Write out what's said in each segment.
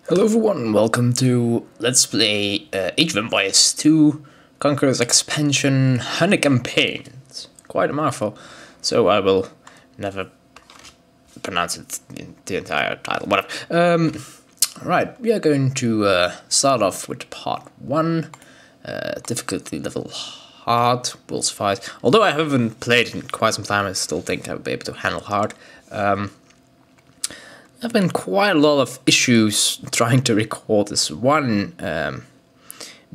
Hello everyone, welcome to Let's Play Age of Empires 2 Conquerors Expansion Hunnic Campaign. It's quite a mouthful, so I will never pronounce it in the entire title, whatever. Right, we are going to start off with part 1, difficulty level hard, will suffice. Although I haven't played in quite some time, I still think I'll be able to handle hard. There have been quite a lot of issues trying to record this one,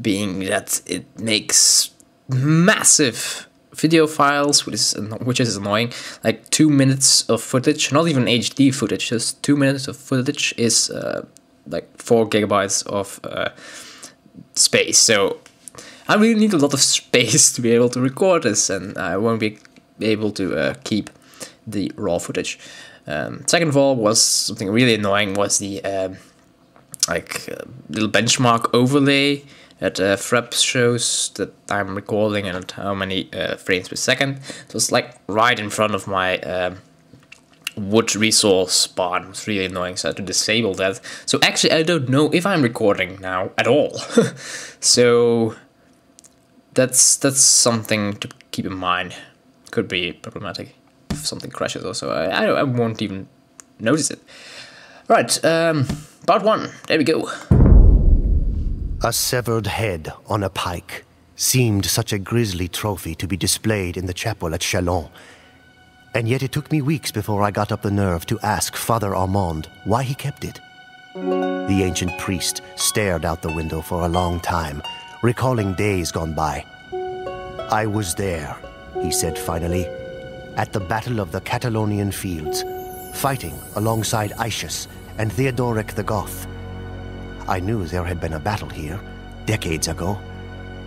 being that it makes massive video files, which is annoying. Like 2 minutes of footage, not even HD footage, just 2 minutes of footage is like 4 gigabytes of space. So I really need a lot of space to be able to record this, and I won't be able to keep the raw footage. Second of all, was something really annoying was the little benchmark overlay that Frep shows that I'm recording and how many frames per second. It was like right in front of my wood resource bar. It was really annoying, so I had to disable that. So actually I don't know if I'm recording now at all. So that's something to keep in mind. Could be problematic if something crashes also. I won't even notice it. Right, part 1, there we go. A severed head on a pike seemed such a grisly trophy to be displayed in the chapel at Ch1, and yet it took me weeks before I got up the nerve to ask Father Armand why he kept it. The ancient priest stared out the window for a long time, recalling days gone by. "I was there," he said finally, "at the Battle of the Catalonian Fields, fighting alongside Aetius and Theodoric the Goth. I knew there had been a battle here, decades ago.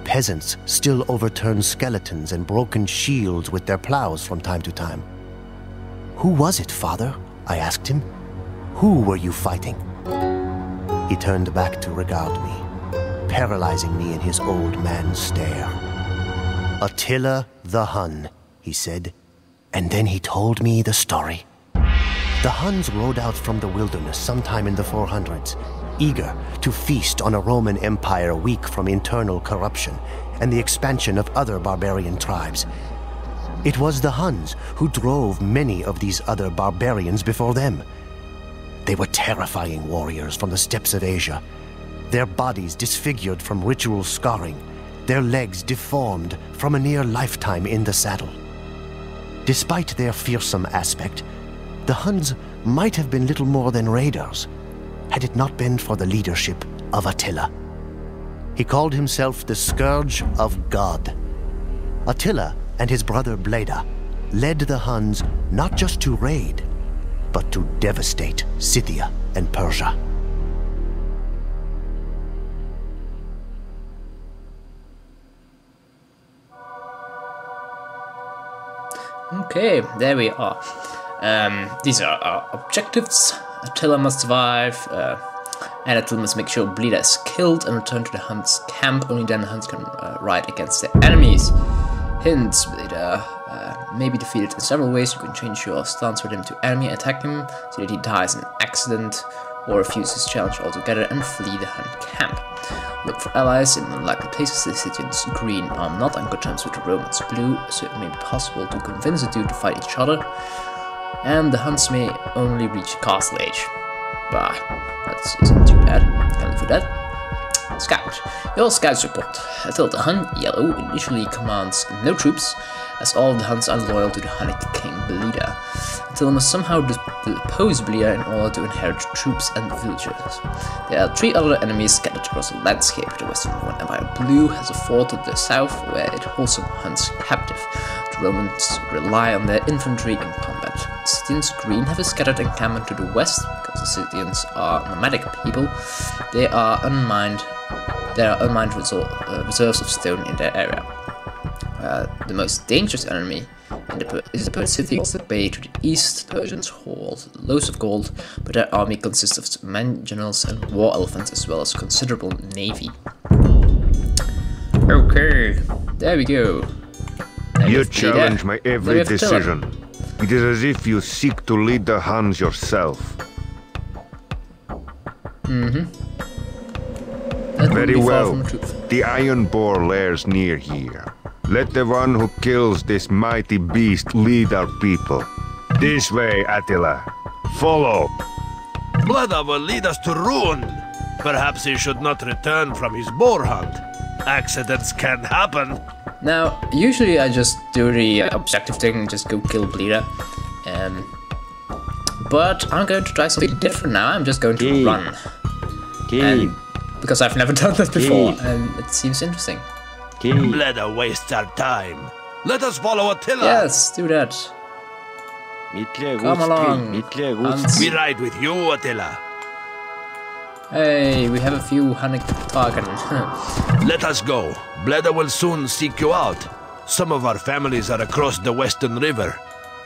Peasants still overturned skeletons and broken shields with their plows from time to time. Who was it, Father? I asked him. Who were you fighting? He turned back to regard me, paralyzing me in his old man's stare. Attila the Hun, he said. And then he told me the story. The Huns rode out from the wilderness sometime in the 400s, eager to feast on a Roman Empire weak from internal corruption and the expansion of other barbarian tribes. It was the Huns who drove many of these other barbarians before them. They were terrifying warriors from the steppes of Asia, their bodies disfigured from ritual scarring, their legs deformed from a near lifetime in the saddle. Despite their fearsome aspect, the Huns might have been little more than raiders, had it not been for the leadership of Attila. He called himself the Scourge of God. Attila and his brother Bleda led the Huns not just to raid, but to devastate Scythia and Persia. Okay, there we are. These are our objectives. Attila must survive, and Attila must make sure Bleda is killed and return to the Hun's camp. Only then the Huns can ride against their enemies. Hints: Bleda may be defeated in several ways. You can change your stance with him to enemy, attack him so that he dies in an accident, or refuse his challenge altogether and flee the Hun camp. Look for allies in unlikely places. The Scythians green are not on good terms with the Romans blue, so it may be possible to convince the two to fight each other. And the Huns may only reach Castle Age. Bah, that isn't too bad. Can live with that. Scout. Your scouts report. Attila the Hun, yellow, initially commands no troops, as all of the Huns are loyal to the Hunnic king Bleda. Attila must somehow depose Bleda in order to inherit troops and villages. There are 3 other enemies scattered across the landscape. The Western Roman Empire Blue has a fort to the south where it holds some Huns captive. The Romans rely on their infantry in combat. The Scythians Green have a scattered encampment to the west, because the Scythians are nomadic people. There are unmined reserves of stone in their area. The most dangerous enemy is the Persian city of the bay to the east. The Persians hold loads of gold, but their army consists of men, generals, and war elephants, as well as a considerable navy. Okay, there we go. You challenge my every decision. It is as if you seek to lead the Huns yourself. Very well. The iron boar lairs near here. Let the one who kills this mighty beast lead our people. This way, Attila. Follow. Bleda will lead us to ruin. Perhaps he should not return from his boar hunt. Accidents can happen. Now, usually I just do the objective thing and just go kill Bleda. But I'm going to try something different now. I'm just going to run. And because I've never done that before, and it seems interesting. Bleda wastes our time. Let us follow Attila. Yes, do that. Come along, Hans. We ride with you, Attila. Hey, we have a few Hunnic targets. Let us go. Bleda will soon seek you out. Some of our families are across the western river.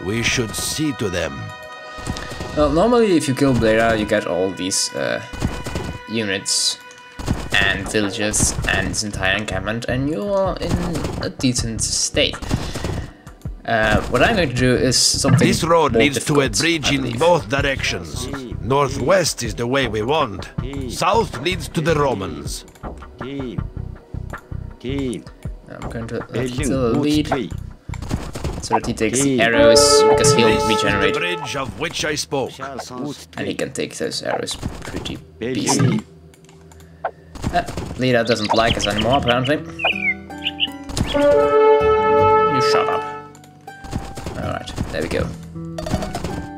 We should see to them. Well, normally if you kill Bleda, you get all these units and villages and his entire encampment, and you're in a decent state. What I'm going to do is something. This road leads to a difficult, bridge in both directions. Northwest is the way we want. South leads to the Romans. I'm going to let Attila lead so that he takes the arrows, because he'll This is regenerate, the bridge of which I spoke. and he can take those arrows pretty easily. Bleda doesn't like us anymore, apparently. You shut up. Alright, there we go.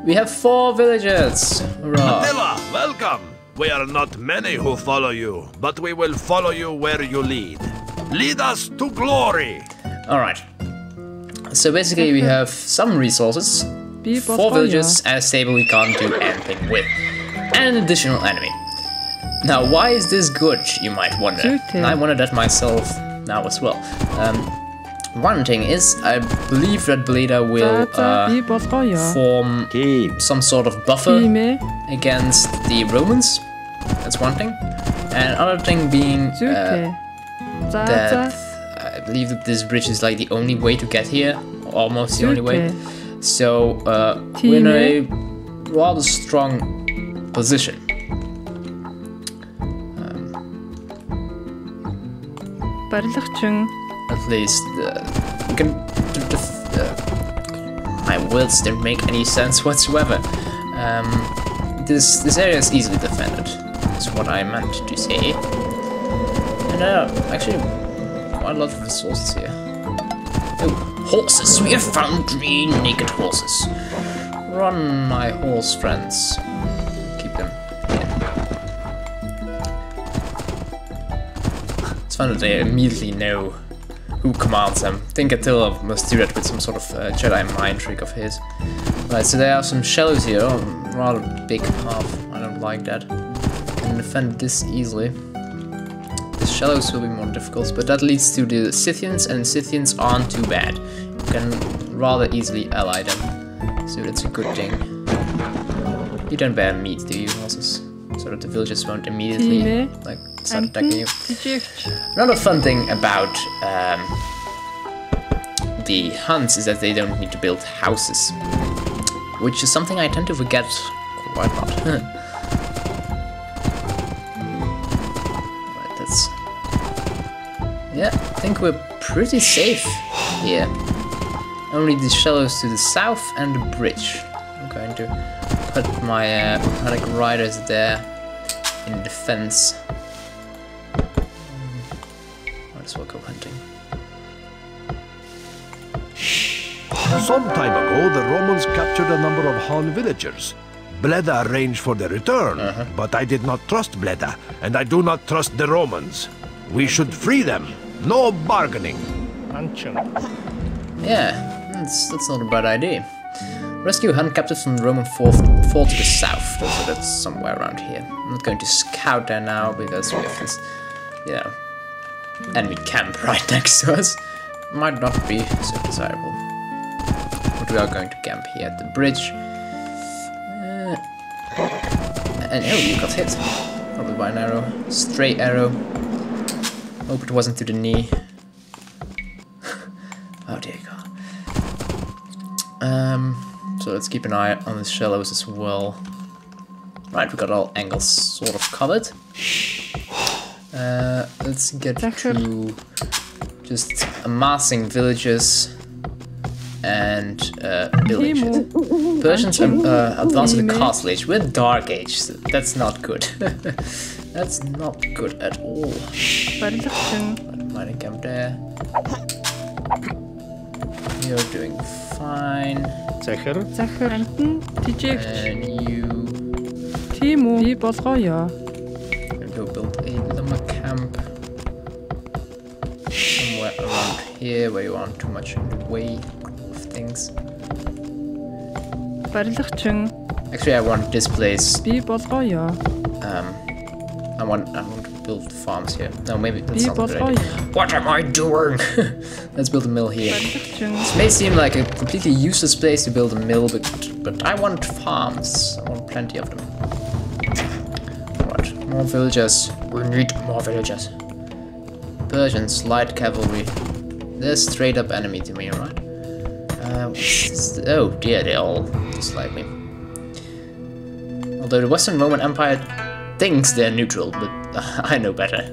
We have 4 villagers! Hurrah! Attila, welcome! We are not many who follow you, but we will follow you where you lead. Lead us to glory! Alright. So basically we have some resources, 4 villages, and a stable we can't do anything with, and an additional enemy. Now why is this good, you might wonder? And I wondered that myself now as well. One thing is, I believe that Bleda will form some sort of buffer against the Romans. That's one thing. And another thing being that I believe that this bridge is like the only way to get here, almost the only way. So we're in a rather strong position. At least we can. My words don't make any sense whatsoever. This area is easily defended. That's what I meant to say. And actually, quite a lot of resources here. Oh, horses! We have found 3 naked horses. Run, my horse friends. Keep them here. It's fun that they immediately know who commands them. I think Attila must do that with some sort of Jedi mind trick of his. Right, so there are some shallows here. Oh, rather big path. I don't like that. Can defend this easily. The shallows will be more difficult, but that leads to the Scythians, and Scythians aren't too bad. You can rather easily ally them, so that's a good thing. You don't bear meat, do you, horses? So that the villagers won't immediately like start attacking you. Another fun thing about the Huns is that they don't need to build houses, which is something I tend to forget quite a lot. Right, that's... Yeah, I think we're pretty safe here. Only the shallows to the south and the bridge. I'm going to put my Hunnic riders there in defense. Might as well go hunting. Some time ago, the Romans captured a number of Hun villagers. Bleda arranged for their return, but I did not trust Bleda, and I do not trust the Romans. We should free them. No bargaining. Yeah, that's not a bad idea. Rescue Hun captives from the Roman fort to the south, so that's somewhere around here. I'm not going to scout there now because we have this, you know, enemy camp right next to us. Might not be so desirable. But we are going to camp here at the bridge. And oh, you got hit. Probably by an arrow. Stray arrow. Hope it wasn't to the knee. Oh dear God. So let's keep an eye on the shallows as well. Right, we got all angles sort of covered. Let's get to just amassing villages and building shit. Persians advance in the Castle Age. We're Dark Age, so that's not good. That's not good at all. Mining camp there. You're doing fine. And you go build a lumber camp somewhere around here where you aren't too much in the way of things. Actually, I want this place. I want to build farms here. No, maybe that's not a good idea. What am I doing? Let's build a mill here. This may seem like a completely useless place to build a mill, but I want farms. I want plenty of them. Right, more villagers. We need more villagers. Persians, light cavalry. They're straight up enemy to me, right? Oh dear, they all dislike me. Although the Western Roman Empire thinks they're neutral, but I know better.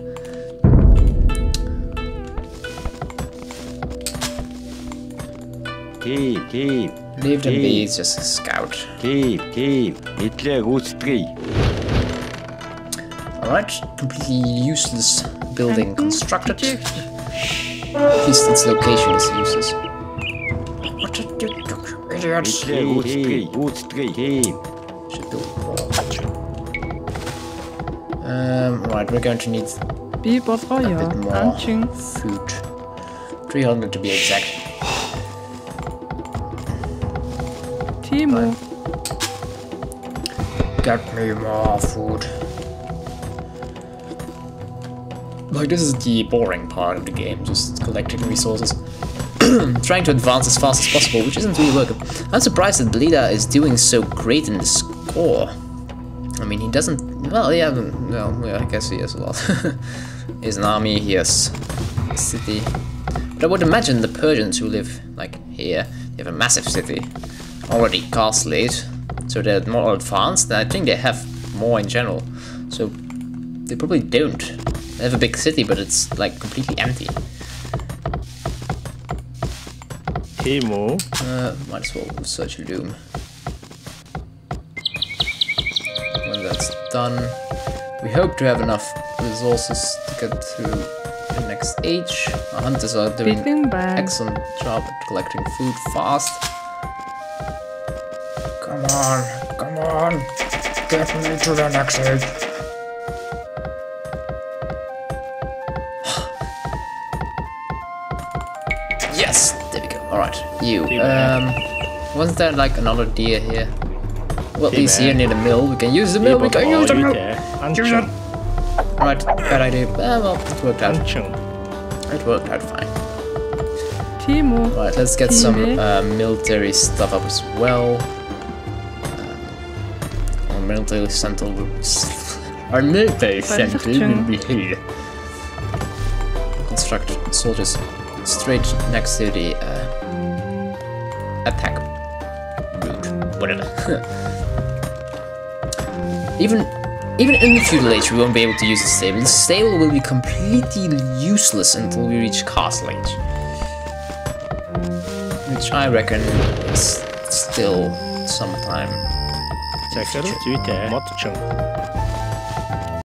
Leave them be, it's just a scout. Alright, completely useless building constructed. At least its location is useless. What did you do, idiots? Should build more. Right, we're going to need a bit more food. 300 to be exact. Right. Get me more food. Like, this is the boring part of the game, just collecting resources. Trying to advance as fast as possible, which isn't really working. I'm surprised that Blida is doing so great in the score. I mean, he doesn't... Well, yeah, I guess he has a lot. He has an army, he has a city. But I would imagine the Persians who live, like, here, they have a massive city. Already castle age, so they're more advanced, and I think they have more in general. So, they probably don't. They have a big city, but it's, like, completely empty. Might as well search a loom. When that's done, we hope to have enough resources to get through the next age. Our hunters are doing an excellent job at collecting food fast. Come on, get me to the next age. Yes, there we go. Alright, you. Wasn't there like another deer here? Well, he's here near the mill. We can use the mill. We can use the mill. Alright, bad idea. Well, it worked out. It worked out fine. Alright, let's get some military stuff up as well. Our military center will be here. Construct soldiers straight next to the attack route, whatever. Even in the feudal age, we won't be able to use the stable. The stable will be completely useless until we reach castle age, which I reckon is still some time.